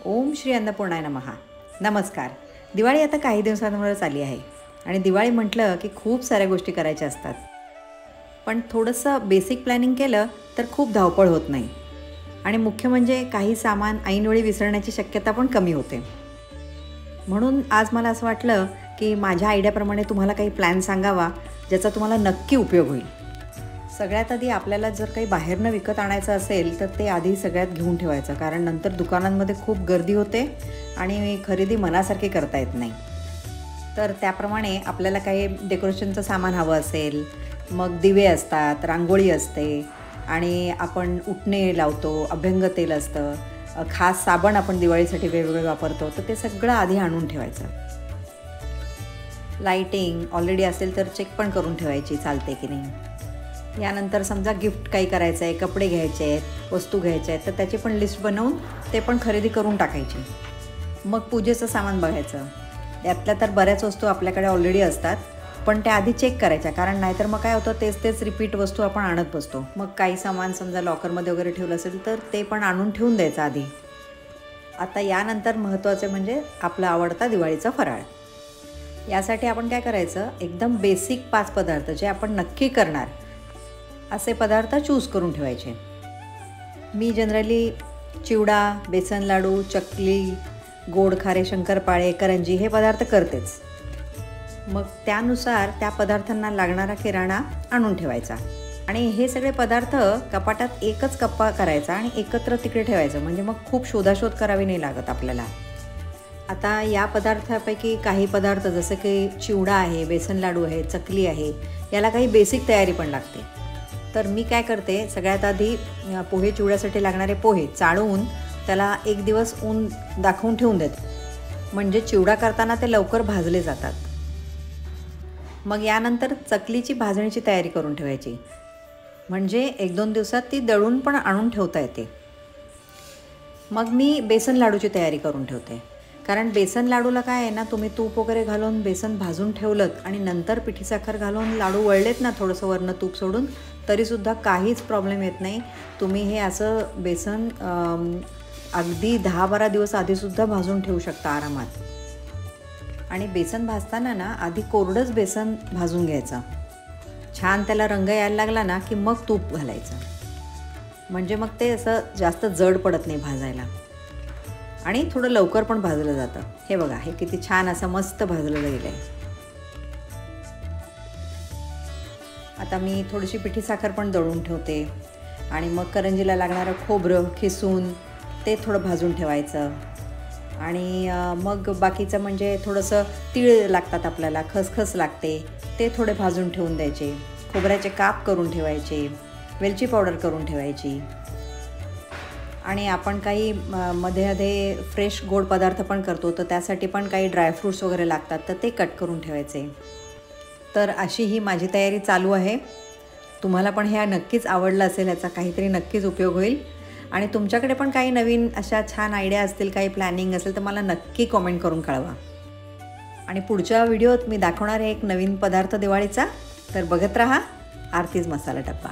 ओम श्री अन्नपूर्णाय नमः. नमस्कार. दिवाळी आता काही दिवसांवरच आली आहे आणि दिवाळी म्हटलं की खूप साऱ्या गोष्टी करायच्या असतात. पण थोडंसं बेसिक प्लॅनिंग केलं तर खूप धावपळ होत नाही आणि मुख्य म्हणजे काही सामान ऐनवेळी विसरण्याची शक्यता पण कमी होते. म्हणून आज मला असं वाटलं की माझ्या आयडियाप्रमाणे तुम्हाला काही प्लॅन सांगावा ज्याचा तुम्हाला नक्की उपयोग होईल. सगळ्यात आधी आपल्याला जर काही बाहेरनं विकत आणायचं असेल तर ते आधी सगळ्यात घेऊन ठेवायचं, कारण नंतर दुकानांमध्ये खूप गर्दी होते आणि खरेदी मनासारखी करता येत नाही. तर त्याप्रमाणे आपल्याला काही डेकोरेशनचं सामान हवं असेल, मग दिवे असतात, रांगोळी असते आणि आपण उटणे लावतो, अभ्यंग तेल असतं, खास साबण आपण दिवाळीसाठी वेगवेगळे वापरतो, तर ते सगळं आधी आणून ठेवायचं. लाईटिंग ऑलरेडी असेल तर चेक पण करून ठेवायची चालते की नाही. यानंतर समजा गिफ्ट काही करायचं आहे, कपडे घ्यायचे आहेत, वस्तू घ्यायच्या आहेत, तर त्याची पण लिस्ट बनवून ते पण खरेदी करून टाकायची. मग पूजेचं सामान बघायचं. त्यातल्या तर बऱ्याच वस्तू आपल्याकडे ऑलरेडी असतात, पण त्या आधी चेक करायच्या, कारण नाहीतर मग काय होतं, तेच रिपीट वस्तू आपण आणत बसतो. मग काही सामान समजा लॉकरमध्ये वगैरे ठेवलं असेल तर ते पण आणून ठेवून द्यायचं आधी. आता यानंतर महत्त्वाचं म्हणजे आपला आवडता दिवाळीचा फराळ. यासाठी आपण काय करायचं, एकदम बेसिक 5 पदार्थ जे आपण नक्की करणार असे पदार्थ चूज करून ठेवायचे. मी जनरली चिवडा, बेसन लाडू, चकली, गोड खारे शंकरपाळे, करंजी हे पदार्थ करतेच. मग त्यानुसार त्या पदार्थांना लागणारा किराणा आणून ठेवायचा आणि हे सगळे पदार्थ कपाटात एकच कप्पा करायचा आणि एकत्र तिकडे ठेवायचं, म्हणजे मग खूप शोधाशोध करावी नाही लागत आपल्याला. आता या पदार्थापैकी काही पदार्थ जसं की चिवडा आहे, बेसन लाडू आहे, चकली आहे, याला काही बेसिक तयारी पण लागते. तर मी काय करते, सगळ्यात आधी पोहे चिवड्यासाठी लागणारे पोहे चाळून त्याला 1 दिवस ऊन दाखवून ठेवून देते, म्हणजे चिवडा करताना ते लवकर भाजले जातात. मग यानंतर चकलीची भाजणीची तयारी करून ठेवायची, म्हणजे 1-2 दिवसात ती दळून पण आणून ठेवता येते. मग मी बेसन लाडूची तयारी करून ठेवते, कारण बेसन लाडूला काय आहे ना, तुम्ही तूप वगैरे घालून बेसन भाजून ठेवलं आणि नंतर पिठी साखर घालून लाडू वळलेत ना थोडंसं वरनं तूप सोडून, तरीसुद्धा काहीच प्रॉब्लेम येत नाही. तुम्ही हे असं बेसन अगदी 10-12 दिवस आधीसुद्धा भाजून ठेवू शकता आरामात. आणि बेसन भाजताना ना आधी कोरडंच बेसन भाजून घ्यायचं. छान त्याला रंग यायला लागला ना की मग तूप घालायचं, म्हणजे मग ते असं जास्त जड पडत नाही भाजायला आणि थोडं लवकर पण भाजलं जातं. हे बघा, हे किती छान असं मस्त भाजलं गेलं आहे. आता मी थोडीशी पिठी साखर पण दळून ठेवते आणि मग करंजीला लागणारं खोबरं खिसून ते थोडं भाजून ठेवायचं. आणि मग बाकीचं म्हणजे थोडंसं तीळ लागतात आपल्याला, खसखस लागते, ते थोडे भाजून ठेवून द्यायचे. खोबऱ्याचे काप करून ठेवायचे, वेलची पावडर करून ठेवायची. आणि आपण काही मध्ये फ्रेश गोड पदार्थ पण करतो, तर त्यासाठी पण काही ड्रायफ्रूट्स वगैरे लागतात, तर ते कट करून ठेवायचे. तर अशी ही माझी तयारी चालू आहे. तुम्हाला पण ह्या नक्कीच आवडलं असेल, याचा काहीतरी नक्कीच उपयोग होईल. आणि तुमच्याकडे पण काही नवीन अशा छान आयडिया असतील, काही प्लॅनिंग असेल तर मला नक्की कॉमेंट करून कळवा. आणि पुढच्या व्हिडिओत मी दाखवणार आहे एक नवीन पदार्थ दिवाळीचा, तर बघत राहा आरतीज मसाला डब्बा.